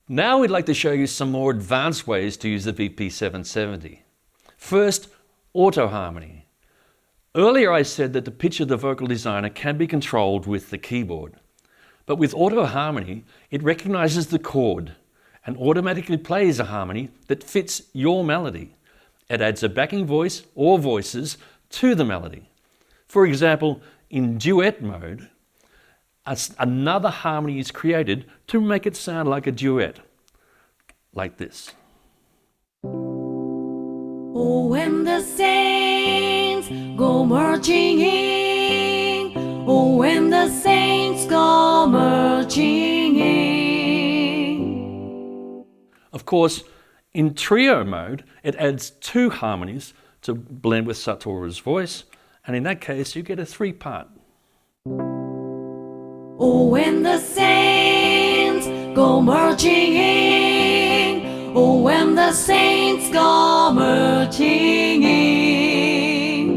Now we'd like to show you some more advanced ways to use the VP-770. First, auto harmony. Earlier I said that the pitch of the vocal designer can be controlled with the keyboard. But with auto harmony, it recognizes the chord and automatically plays a harmony that fits your melody. It adds a backing voice or voices to the melody. For example, in duet mode, another harmony is created to make it sound like a duet, like this. Oh, when the saints go marching in, oh, when the saints go marching in. Of course, in trio mode, it adds two harmonies to blend with Satoru's voice, and in that case, you get a three-part. Oh, when the saints go marching in, oh, when the saints go marching in.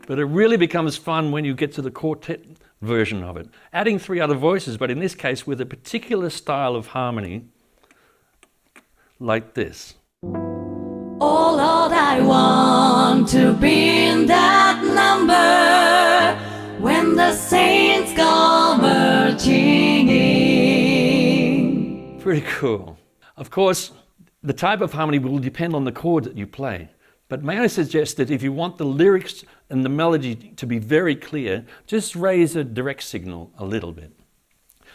But it really becomes fun when you get to the quartet version of it, adding three other voices, but in this case with a particular style of harmony, like this. Oh Lord, I want to be in that number when the saints go marching in. Pretty cool. Of course, the type of harmony will depend on the chord that you play. But may I suggest that if you want the lyrics and the melody to be very clear, just raise a direct signal a little bit.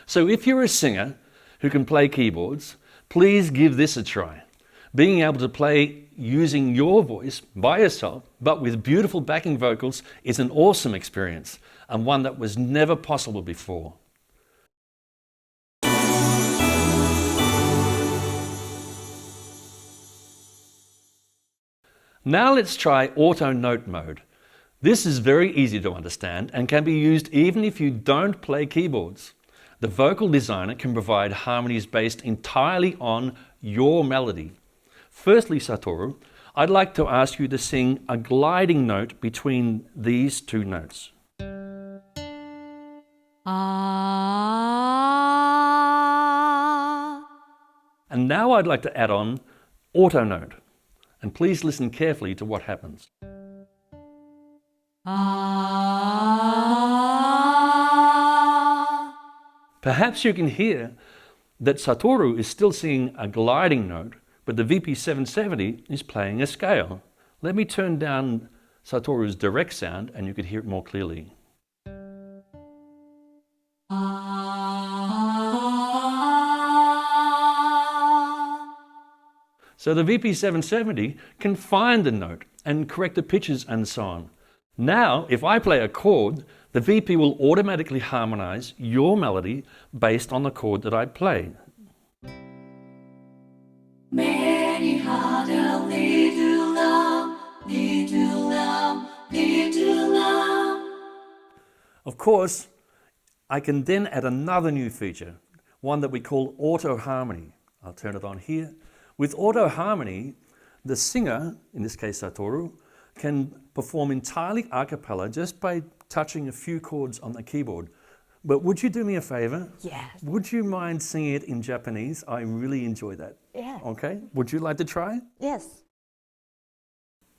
So if you're a singer who can play keyboards, please give this a try. Being able to play using your voice by yourself, but with beautiful backing vocals, is an awesome experience, and one that was never possible before. Now let's try auto note mode. This is very easy to understand and can be used even if you don't play keyboards. The vocal designer can provide harmonies based entirely on your melody. Firstly, Satoru, I'd like to ask you to sing a gliding note between these two notes. Ah. And now I'd like to add on auto note. And please listen carefully to what happens. Ah. Perhaps you can hear that Satoru is still singing a gliding note, but the VP-770 is playing a scale. Let me turn down Satoru's direct sound and you can hear it more clearly. So the VP-770 can find the note and correct the pitches and so on. Now, if I play a chord, the VP will automatically harmonize your melody based on the chord that I play. Many had a little lamb, little lamb, little lamb. Of course, I can then add another new feature, one that we call auto harmony. I'll turn it on here. With auto harmony, the singer, in this case Satoru, can perform entirely a cappella just by touching a few chords on the keyboard. But would you do me a favor? Yes. Would you mind singing it in Japanese? I really enjoy that. Yeah. Okay, would you like to try? Yes.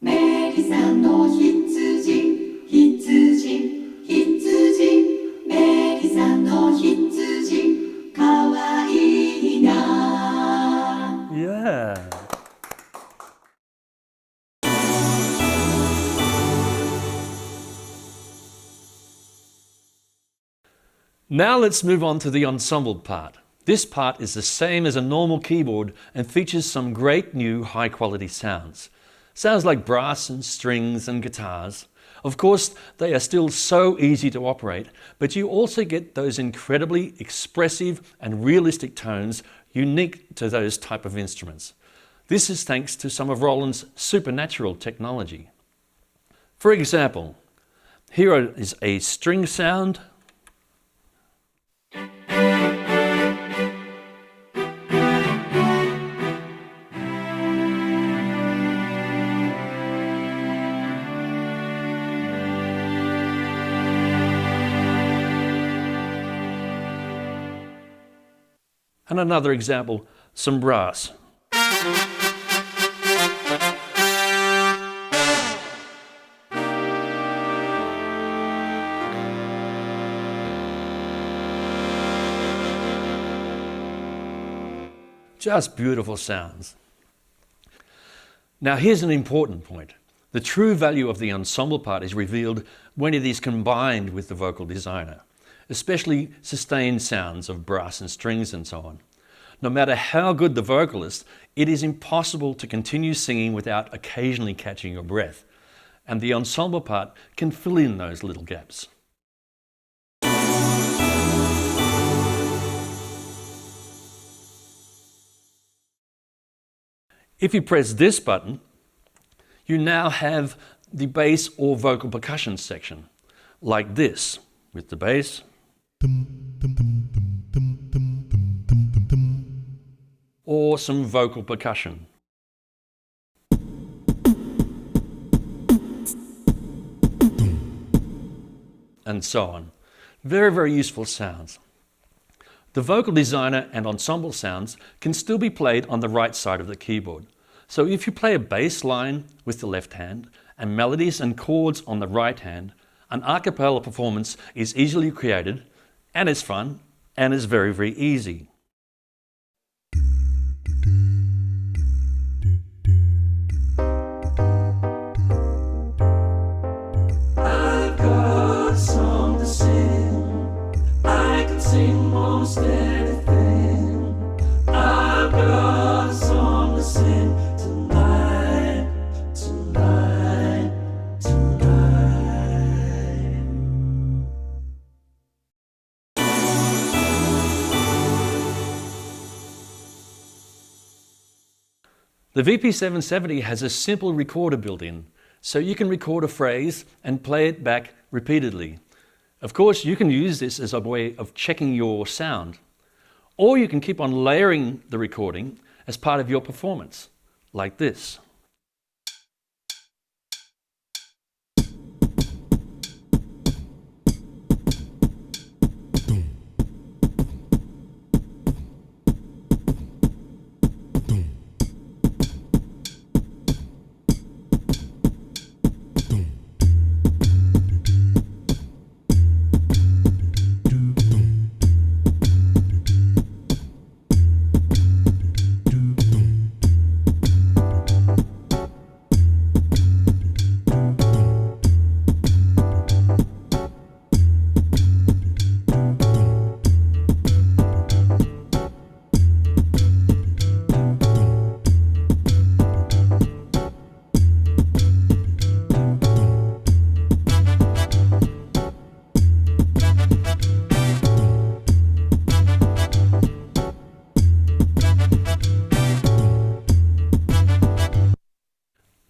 メリさんの羊、羊、羊、メリさんの羊、かわいいな。 Yeah. Now let's move on to the ensemble part. This part is the same as a normal keyboard and features some great new high quality sounds. Sounds like brass and strings and guitars. Of course, they are still so easy to operate, but you also get those incredibly expressive and realistic tones unique to those type of instruments. This is thanks to some of Roland's supernatural technology. For example, here is a string sound. And another example, some brass. Just beautiful sounds. Now here's an important point. The true value of the ensemble part is revealed when it is combined with the vocal designer, especially sustained sounds of brass and strings and so on. No matter how good the vocalist, it is impossible to continue singing without occasionally catching your breath, and the ensemble part can fill in those little gaps. If you press this button, you now have the bass or vocal percussion section, like this, with the bass, or some vocal percussion. And so on. Very, very useful sounds. The vocal designer and ensemble sounds can still be played on the right side of the keyboard. So if you play a bass line with the left hand and melodies and chords on the right hand, an a cappella performance is easily created, and it's fun, and it's very, very easy. I've got a song to sing. I can sing most anything. I've got a song to sing tonight, tonight, tonight. The VP-770 has a simple recorder built in, so you can record a phrase and play it back repeatedly. Of course, you can use this as a way of checking your sound, or you can keep on layering the recording as part of your performance, like this.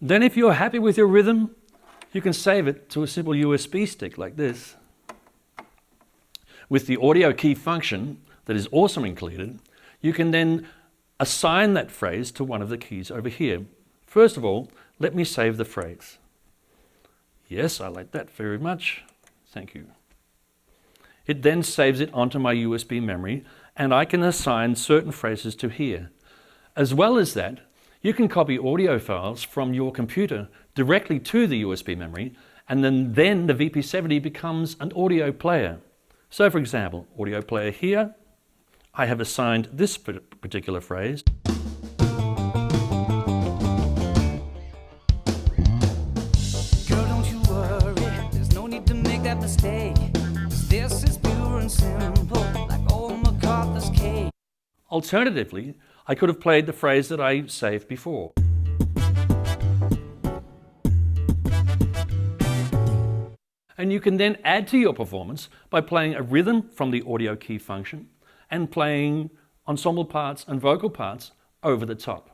Then if you're happy with your rhythm, you can save it to a simple USB stick like this. With the audio key function that is also included, you can then assign that phrase to one of the keys over here. First of all, let me save the phrase. Yes, I like that very much. Thank you. It then saves it onto my USB memory, and I can assign certain phrases to here. As well as that, you can copy audio files from your computer directly to the USB memory, and then the VP-70 becomes an audio player. So for example, audio player here, I have assigned this particular phrase. Girl, don't you worry, there's no need to make that mistake. 'Cause this is pure and simple, like old MacArthur's cake. Alternatively, I could have played the phrase that I saved before. And you can then add to your performance by playing a rhythm from the audio key function and playing ensemble parts and vocal parts over the top.